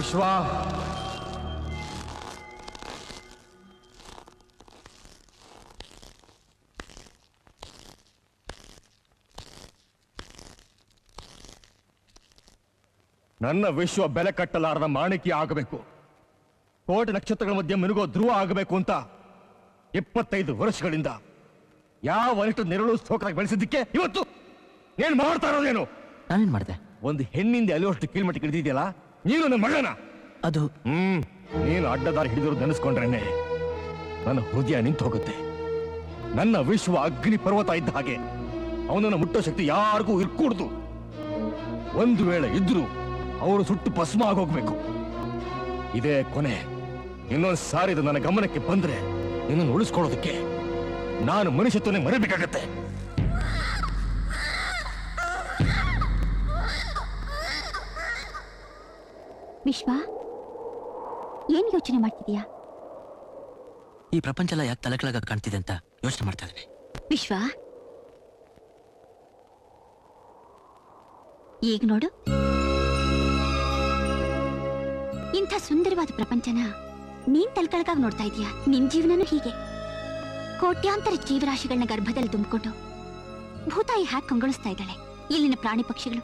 ವಿಶ್ವ, ನನ್ನ ವಿಶ್ವ ಬೆಲೆ ಕಟ್ಟಲಾರದ ಮಾಣಿಕ್ಯ ಆಗಬೇಕು, ಕೋಟಿ ನಕ್ಷತ್ರಗಳ ಮಧ್ಯೆ ಮಿನುಗೋ ಧ್ರುವ ಆಗಬೇಕು ಅಂತ 25 ವರ್ಷಗಳಿಂದ ಯಾವ ಅನಿಷ್ಟ ನೆರಳು ಸೋಕಾಗಿ ಬೆಳೆಸಿದ್ದಕ್ಕೆ ಇವತ್ತು ಏನ್ ಮಾಡ್ತಾ ಇರೋದೇನು? ನಾನೇನ್ ಮಾಡಿದೆ? ಒಂದು ಹೆಣ್ಣಿಂದ ಅಲ್ಲಿವಷ್ಟು ಕೀಳ್ಮಟ್ಟಿಗೆ ಹಿಡಿದಿದೆಯಲ್ಲ, ನೀನು ನನ್ನ ಮಗನ. ಅದು ನೀನು ಅಡ್ಡದಾರಿ ಹಿಡಿದ್ರು ನೆನೆಸ್ಕೊಂಡ್ರೇನೆ ನನ್ನ ಹೃದಯ ನಿಂತು ಹೋಗುತ್ತೆ. ನನ್ನ ವಿಶ್ವ ಅಗ್ನಿ ಪರ್ವತ ಇದ್ದ ಹಾಗೆ, ಅವನನ್ನು ಮುಟ್ಟೋ ಶಕ್ತಿ ಯಾರಿಗೂ ಇರ್ಕೂಡ್ದು. ಒಂದು ವೇಳೆ ಇದ್ರು ಅವರು ಸುಟ್ಟು ಭಸ್ಮ ಆಗೋಗ್ಬೇಕು. ಇದೇ ಕೊನೆ. ಇನ್ನೊಂದು ಸಾರಿ ಇದು ನನ್ನ ಗಮನಕ್ಕೆ ಬಂದ್ರೆ ನಿನ್ನನ್ನು ಉಳಿಸ್ಕೊಳ್ಳೋದಕ್ಕೆ ನಾನು ಮನುಷ್ಯತ್ವನೇ ಮರಿಬೇಕಾಗತ್ತೆ. ವಿಶ್ವ, ಏನ್ ಯೋಚನೆ ಮಾಡ್ತಿದ್ಯಾ? ಈ ಪ್ರಪಂಚ ಎಲ್ಲ ಯಾಕೆ ತಲೆ ಕೆಳಗ ಕಾಣ್ತಿದೆ ಅಂತ ಯೋಚನೆ ಮಾಡ್ತಾ ಇದ್ದೀನಿ. ವಿಶ್ವ, ಈಗ ನೋಡು, ಇಂಥ ಸುಂದರವಾದ ಪ್ರಪಂಚನ ನೀನ್ ತಲೆಕೆಳಗಾಗಿ ನೋಡ್ತಾ ಇದೀಯಾ. ನಿನ್ ಜೀವನನೂ ಹೀಗೆ ಕೋಟ್ಯಾಂತರ ಜೀವರಾಶಿಗಳನ್ನ ಗರ್ಭದಲ್ಲಿ ತುಂಬಿಕೊಂಡು ಭೂತಾಯಿ ಹ್ಯಾಕ್ ಕಂಗೊಳಿಸ್ತಾ ಇದ್ದಾಳೆ. ಇಲ್ಲಿನ ಪ್ರಾಣಿ ಪಕ್ಷಿಗಳು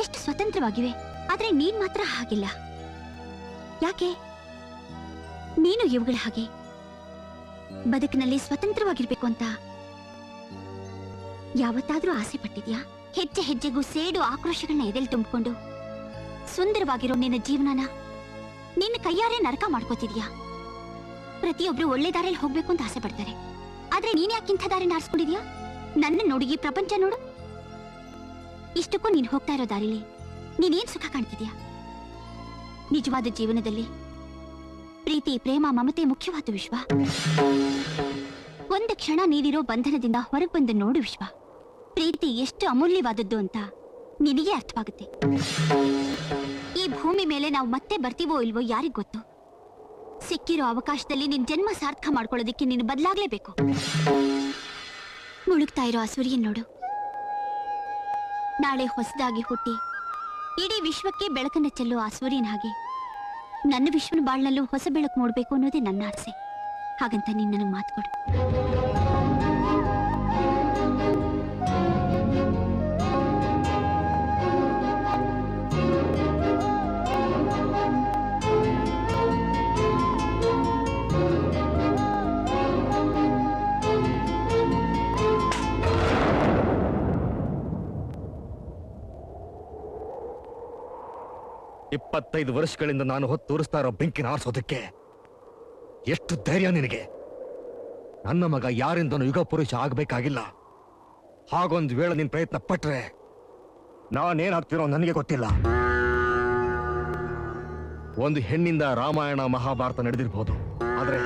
ಎಷ್ಟು ಸ್ವತಂತ್ರವಾಗಿವೆ, ಆದ್ರೆ ನೀನ್ ಮಾತ್ರ ಹಾಗಿಲ್ಲ. ಯಾಕೆ? ನೀನು ಇವುಗಳ ಹಾಗೆ ಬದುಕಿನಲ್ಲಿ ಸ್ವತಂತ್ರವಾಗಿರ್ಬೇಕು ಅಂತ ಯಾವತ್ತಾದ್ರೂ ಆಸೆ ಪಟ್ಟಿದ್ಯಾ? ಹೆಜ್ಜೆ ಹೆಜ್ಜೆಗೂ ಸೇಡು ಆಕ್ರೋಶಗಳನ್ನ ಎದೆಲ್ ತುಂಬಿಕೊಂಡು ಸುಂದರವಾಗಿರೋ ನಿನ್ನ ಜೀವನನ ನಿನ್ನ ಕೈಯಾರೆ ನರಕ ಮಾಡ್ಕೋತಿದ್ಯಾ? ಪ್ರತಿಯೊಬ್ರು ಒಳ್ಳೆ ದಾರಿಯಲ್ಲಿ ಹೋಗ್ಬೇಕು ಅಂತ ಆಸೆ ಪಡ್ತಾರೆ, ಆದ್ರೆ ನೀನ್ ಯಾಕಿಂಥ ದಾರಿನ ಆರಿಸ್ಕೊಂಡಿದ್ಯಾ? ನನ್ನ ನೋಡಿ, ಈ ಪ್ರಪಂಚ ನೋಡು. ಇಷ್ಟಕ್ಕೂ ನೀನ್ ಹೋಗ್ತಾ ಇರೋ ದಾರಿಲಿ ನೀನೇನ್ ಸುಖ ಕಾಣ್ತಿದ್ಯಾ? ನಿಜವಾದ ಜೀವನದಲ್ಲಿ ಪ್ರೀತಿ, ಪ್ರೇಮ, ಮಮತೆ ಮುಖ್ಯವಾದ ವಿಶ್ವ. ಒಂದು ಕ್ಷಣ ನೀಡಿರೋ ಬಂಧನದಿಂದ ಹೊರಗೆ ಬಂದು ನೋಡು ವಿಶ್ವ. ಪ್ರೀತಿ ಎಷ್ಟು ಅಮೂಲ್ಯವಾದದ್ದು ಅಂತ ನಿನಗೆ ಅರ್ಥವಾಗುತ್ತೆ. ಈ ಭೂಮಿ ಮೇಲೆ ನಾವು ಮತ್ತೆ ಬರ್ತೀವೋ ಇಲ್ವೋ ಯಾರಿಗ್ ಗೊತ್ತು. ಸಿಕ್ಕಿರೋ ಅವಕಾಶದಲ್ಲಿ ನಿನ್ ಜನ್ಮ ಸಾರ್ಥಕ ಮಾಡ್ಕೊಳ್ಳೋದಿಕ್ಕೆ ನೀನು ಬದಲಾಗ್ಲೇಬೇಕು. ಮುಳುಗ್ತಾ ಇರೋ ಆ ಸೂರ್ಯನ್ ನೋಡು. ನಾಳೆ ಹೊಸದಾಗಿ ಹುಟ್ಟಿ ಇಡೀ ವಿಶ್ವಕ್ಕೆ ಬೆಳಕನ್ನ ಚೆಲ್ಲೋ ಆ ಸೂರ್ಯನ ಹಾಗೆ ನನ್ನ ವಿಶ್ವನ ಬಾಳ್ನಲ್ಲೂ ಹೊಸ ಬೆಳಕು ನೋಡ್ಬೇಕು ಅನ್ನೋದೇ ನನ್ನ ಆಸೆ. ಹಾಗಂತ ನೀನ್ ನನಗೆ ಮಾತು ಕೊಡು. ಇಪ್ಪತ್ತೈದು ವರ್ಷಗಳಿಂದ ನಾನು ಹೊತ್ತು ತೋರಿಸ್ತಾ ಇರೋ ಬೆಂಕಿನ ಆರಿಸೋದಕ್ಕೆ ಎಷ್ಟು ಧೈರ್ಯ ನಿನಗೆ? ನನ್ನ ಮಗ ಯಾರಿಂದನೂ ಯುಗ ಪುರುಷ ಆಗಬೇಕಾಗಿಲ್ಲ. ಹಾಗೊಂದು ವೇಳೆ ನಿನ್ ಪ್ರಯತ್ನ ಪಟ್ರೆ ನಾನೇನಾಗ್ತಿರೋ ನನಗೆ ಗೊತ್ತಿಲ್ಲ. ಒಂದು ಹೆಣ್ಣಿಂದ ರಾಮಾಯಣ ಮಹಾಭಾರತ ನಡೆದಿರ್ಬೋದು, ಆದ್ರೆ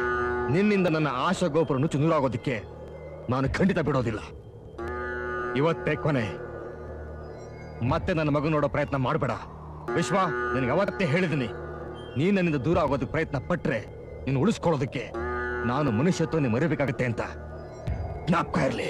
ನಿನ್ನಿಂದ ನನ್ನ ಆಶಾ ಗೋಪುರ ನುಚ್ಚು ನೂರಾಗೋದಿಕ್ಕೆ ನಾನು ಖಂಡಿತ ಬಿಡೋದಿಲ್ಲ. ಇವತ್ತೇ ಕೊನೆ. ಮತ್ತೆ ನನ್ನ ಮಗ ನೋಡೋ ಪ್ರಯತ್ನ ಮಾಡಬೇಡ ವಿಶ್ವ. ನಿನಗೆ ಅವತ್ತೇ ಹೇಳಿದ್ದೀನಿ, ನೀನ್ ನನ್ನಿಂದ ದೂರ ಆಗೋದಕ್ಕೆ ಪ್ರಯತ್ನ ಪಟ್ರೆ ನೀನು ಉಳಿಸ್ಕೊಳ್ಳೋದಕ್ಕೆ ನಾನು ಮನುಷ್ಯತ್ವನೇ ಮರಿಬೇಕಾಗತ್ತೆ ಅಂತ. ಜ್ಞಾಪಕ ಇರಲಿ.